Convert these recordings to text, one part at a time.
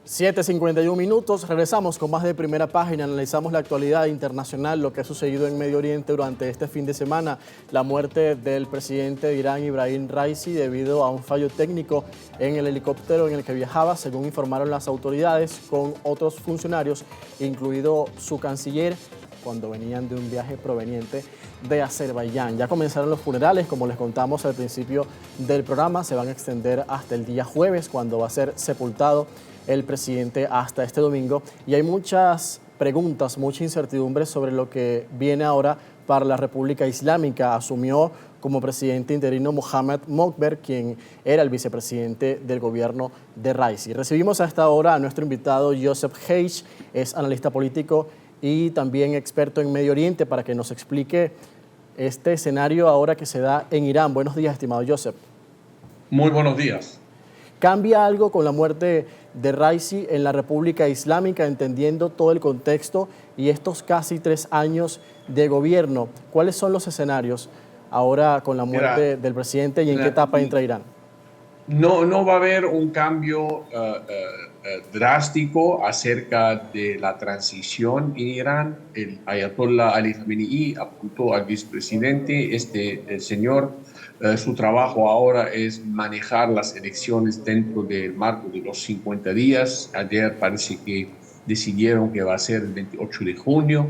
7:51, regresamos con más de Primera Página, analizamos la actualidad internacional, lo que ha sucedido en Medio Oriente durante este fin de semana, la muerte del presidente de Irán, Ibrahim Raisi, debido a un fallo técnico en el helicóptero en el que viajaba, según informaron las autoridades, con otros funcionarios, incluido su canciller, cuando venían de un viaje proveniente de Azerbaiyán. Ya comenzaron los funerales, como les contamos al principio del programa, se van a extender hasta el día jueves, cuando va a ser sepultado el presidente hasta este domingo. Y hay muchas preguntas, mucha incertidumbre sobre lo que viene ahora para la República Islámica. Asumió como presidente interino Mohammad Mokber, quien era el vicepresidente del gobierno de Raisi. Recibimos a esta hora a nuestro invitado Joseph Hage, es analista político y también experto en Medio Oriente, para que nos explique este escenario ahora que se da en Irán. Buenos días, estimado Joseph. Muy buenos días. ¿Cambia algo con la muerte de Raisi en la República Islámica, entendiendo todo el contexto y estos casi 3 años de gobierno? ¿Cuáles son los escenarios ahora con la muerte del presidente y en qué etapa entra Irán? No va a haber un cambio drástico acerca de la transición en Irán. El Ayatollah Ali Khamenei apuntó al vicepresidente, el señor. Su trabajo ahora es manejar las elecciones dentro del marco de los 50 días. Ayer parece que decidieron que va a ser el 28 de junio.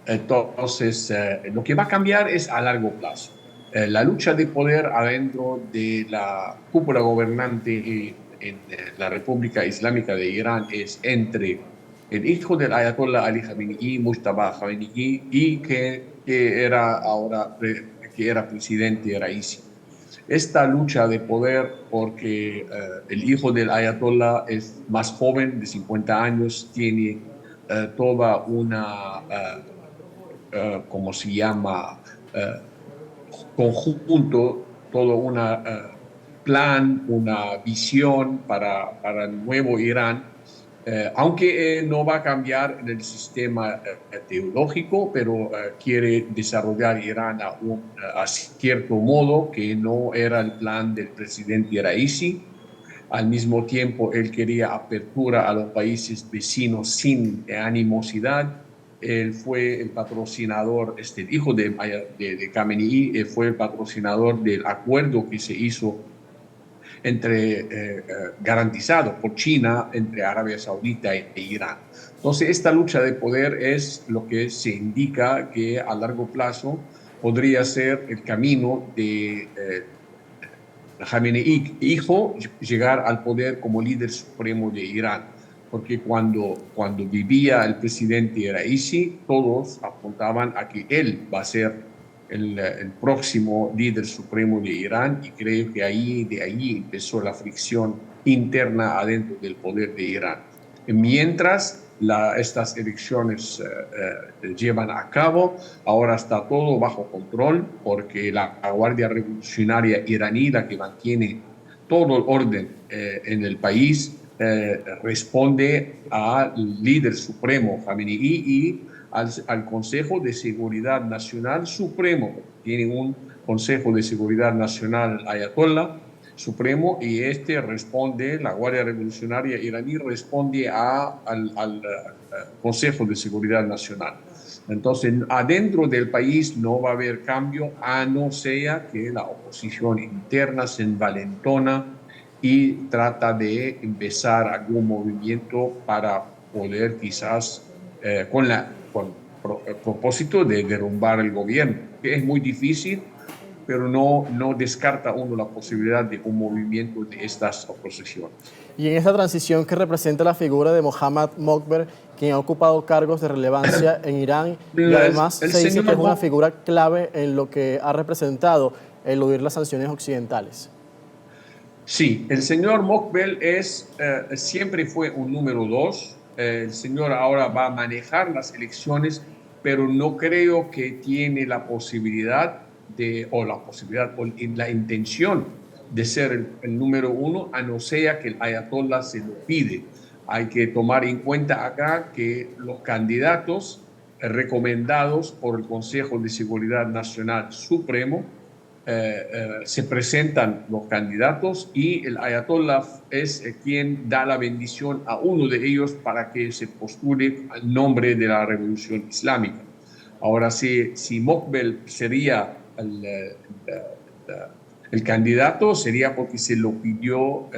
Entonces, lo que va a cambiar es a largo plazo. La lucha de poder adentro de la cúpula gobernante en la República Islámica de Irán es entre el hijo del Ayatollah Ali Khamenei, Mujtaba Khamenei, y que era presidente Raisi. Esta lucha de poder, porque el hijo del Ayatollah es más joven, de 50 años, tiene toda una, ¿cómo se llama?, conjunto, todo un plan, una visión para el nuevo Irán, aunque no va a cambiar en el sistema teológico, pero quiere desarrollar Irán a cierto modo, que no era el plan del presidente Raisi. Al mismo tiempo, él quería apertura a los países vecinos sin animosidad. Él fue el patrocinador, el hijo de Khamenei, fue el patrocinador del acuerdo que se hizo garantizado por China entre Arabia Saudita e Irán. Entonces, esta lucha de poder es lo que se indica que a largo plazo podría ser el camino de Khamenei, hijo, llegar al poder como líder supremo de Irán. Porque cuando vivía el presidente Raisi, todos apuntaban a que él va a ser el próximo líder supremo de Irán, y creo que de ahí empezó la fricción interna adentro del poder de Irán. Mientras estas elecciones llevan a cabo, ahora está todo bajo control, porque la Guardia Revolucionaria iraní, la que mantiene todo el orden en el país, responde al líder supremo Khamenei y al Consejo de Seguridad Nacional Supremo. Tiene un Consejo de Seguridad Nacional Ayatollah Supremo, y la Guardia Revolucionaria iraní responde al Consejo de Seguridad Nacional. Entonces, adentro del país no va a haber cambio, a no ser que la oposición interna se envalentona y trata de empezar algún movimiento para poder quizás con el propósito de derrumbar el gobierno, que es muy difícil, pero no descarta uno la posibilidad de un movimiento de estas oposiciones. Y en esta transición que representa la figura de Mohammad Mokber, quien ha ocupado cargos de relevancia en Irán, y además se dice que es una figura clave en lo que ha representado eludir las sanciones occidentales. Sí, el señor Mokber siempre fue un número 2. El señor ahora va a manejar las elecciones, pero no creo que tiene la posibilidad o la intención de ser el número 1, a no ser que el Ayatollah se lo pide. Hay que tomar en cuenta acá que los candidatos recomendados por el Consejo de Seguridad Nacional Supremo se presentan los candidatos y el ayatollah es quien da la bendición a uno de ellos para que se postule al nombre de la revolución islámica. Ahora, si Mokbel sería el candidato, sería porque se lo pidió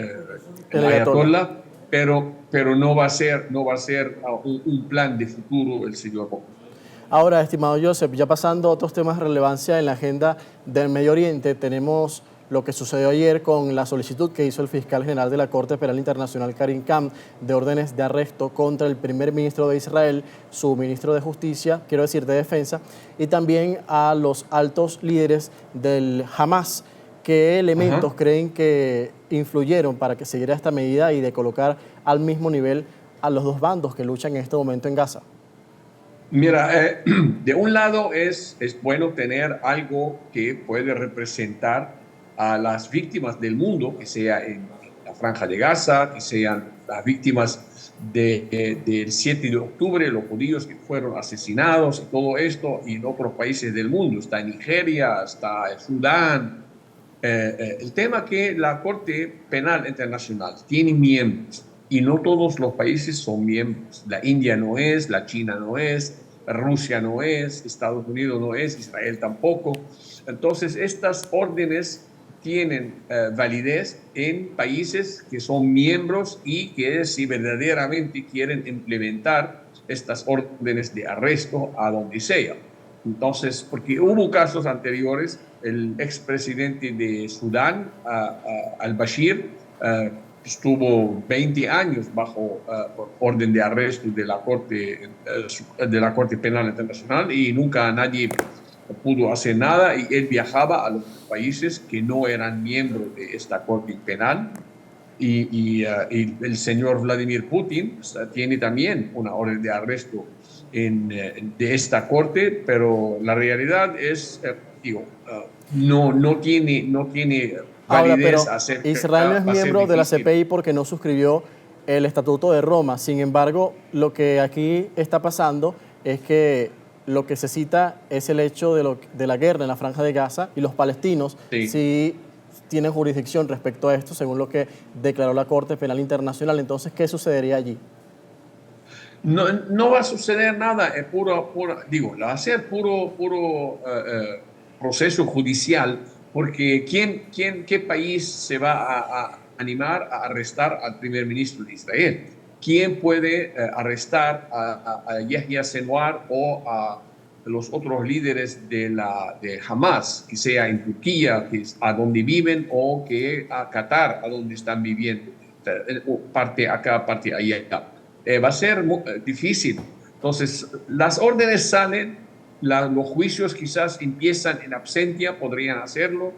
el ayatollah, pero no va a ser un plan de futuro el señor Mokbel. Ahora, estimado Joseph, ya pasando a otros temas de relevancia en la agenda del Medio Oriente, tenemos lo que sucedió ayer con la solicitud que hizo el fiscal general de la Corte Penal Internacional, Karim Khan, de órdenes de arresto contra el primer ministro de Israel, su ministro de Justicia, quiero decir de Defensa, y también a los altos líderes del Hamas. ¿Qué elementos creen que influyeron para que se diera esta medida y de colocar al mismo nivel a los dos bandos que luchan en este momento en Gaza? Mira, de un lado es bueno tener algo que puede representar a las víctimas del mundo, que sea en la Franja de Gaza, que sean las víctimas del 7 de octubre, los judíos que fueron asesinados y todo esto, y en otros países del mundo. Está en Nigeria, está en Sudán. El tema que la Corte Penal Internacional tiene miembros, y no todos los países son miembros. La India no es, la China no es, Rusia no es, Estados Unidos no es, Israel tampoco. Entonces, estas órdenes tienen validez en países que son miembros y que si verdaderamente quieren implementar estas órdenes de arresto a donde sea. Entonces, porque hubo casos anteriores, el expresidente de Sudán, al-Bashir, estuvo 20 años bajo orden de arresto de la Corte Penal Internacional y nunca nadie pudo hacer nada, y él viajaba a los países que no eran miembros de esta Corte Penal. Y el señor Vladimir Putin tiene también una orden de arresto de esta corte, pero la realidad es, no tiene validez. Ahora, pero Israel no es miembro de la CPI porque no suscribió el Estatuto de Roma. Sin embargo, lo que aquí está pasando es que lo que se cita es el hecho de la guerra en la Franja de Gaza, y los palestinos sí tienen jurisdicción respecto a esto, según lo que declaró la Corte Penal Internacional. Entonces, ¿qué sucedería allí? No va a suceder nada, va a ser puro proceso judicial, porque ¿qué país se va a animar a arrestar al primer ministro de Israel? ¿Quién puede arrestar a Yahya Sinwar o a los otros líderes de Hamas, que sea en Turquía, que es a donde viven, o que a Qatar, a donde están viviendo? Parte acá, parte allá. Va a ser difícil. Entonces, las órdenes salen, los juicios quizás empiezan en absentia, podrían hacerlo,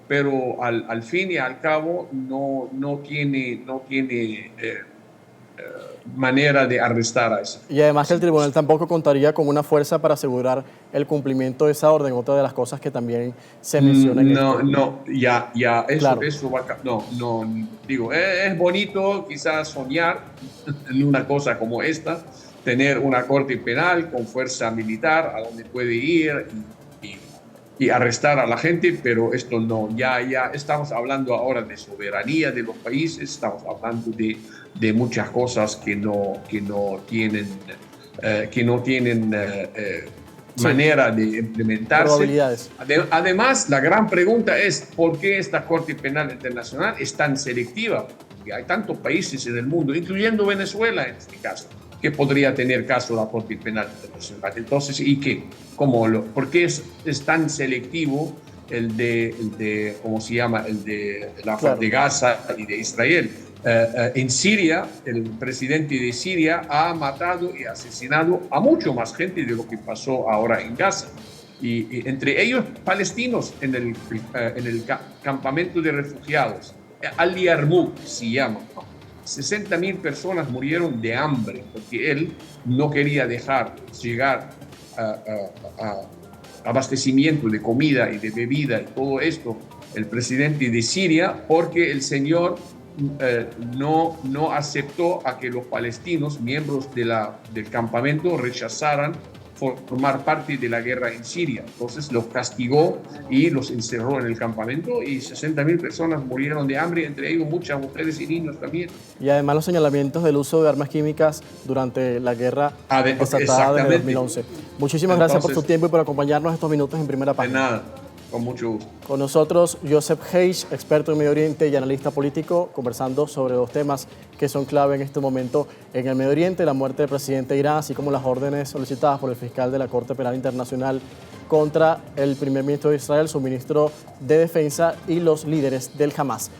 pero al fin y al cabo no tiene manera de arrestar a eso. Y además el tribunal tampoco contaría con una fuerza para asegurar el cumplimiento de esa orden, otra de las cosas que también se menciona en eso va a... digo, es bonito quizás soñar en una cosa como esta, tener una corte penal con fuerza militar a donde puede ir y arrestar a la gente, pero esto no, ya estamos hablando ahora de soberanía de los países, estamos hablando de muchas cosas que no tienen manera de implementarse. Además, la gran pregunta es ¿por qué esta Corte Penal Internacional es tan selectiva? Porque hay tantos países en el mundo, incluyendo Venezuela en este caso, que podría tener caso la Corte Penal Internacional. Entonces, ¿y qué? ¿Por qué es tan selectivo el de ¿cómo se llama? El de de Gaza y de Israel? En Siria, el presidente de Siria ha matado y asesinado a mucho más gente de lo que pasó ahora en Gaza. Y entre ellos palestinos en el campamento de refugiados. Al-Yarmouk se llama. 60.000 personas murieron de hambre porque él no quería dejar llegar a abastecimiento de comida y de bebida y todo esto el presidente de Siria, porque el señor no aceptó a que los palestinos, miembros del campamento, rechazaran formar parte de la guerra en Siria. Entonces los castigó y los encerró en el campamento y 60.000 personas murieron de hambre, entre ellos muchas mujeres y niños también. Y además los señalamientos del uso de armas químicas durante la guerra desatada desde 2011. Muchísimas gracias por su tiempo y por acompañarnos estos minutos en Primera Página. De nada, con mucho gusto. Con nosotros Joseph Heish, experto en Medio Oriente y analista político, conversando sobre dos temas que son clave en este momento en el Medio Oriente: la muerte del presidente de Irán, así como las órdenes solicitadas por el fiscal de la Corte Penal Internacional contra el primer ministro de Israel, su ministro de Defensa y los líderes del Hamas.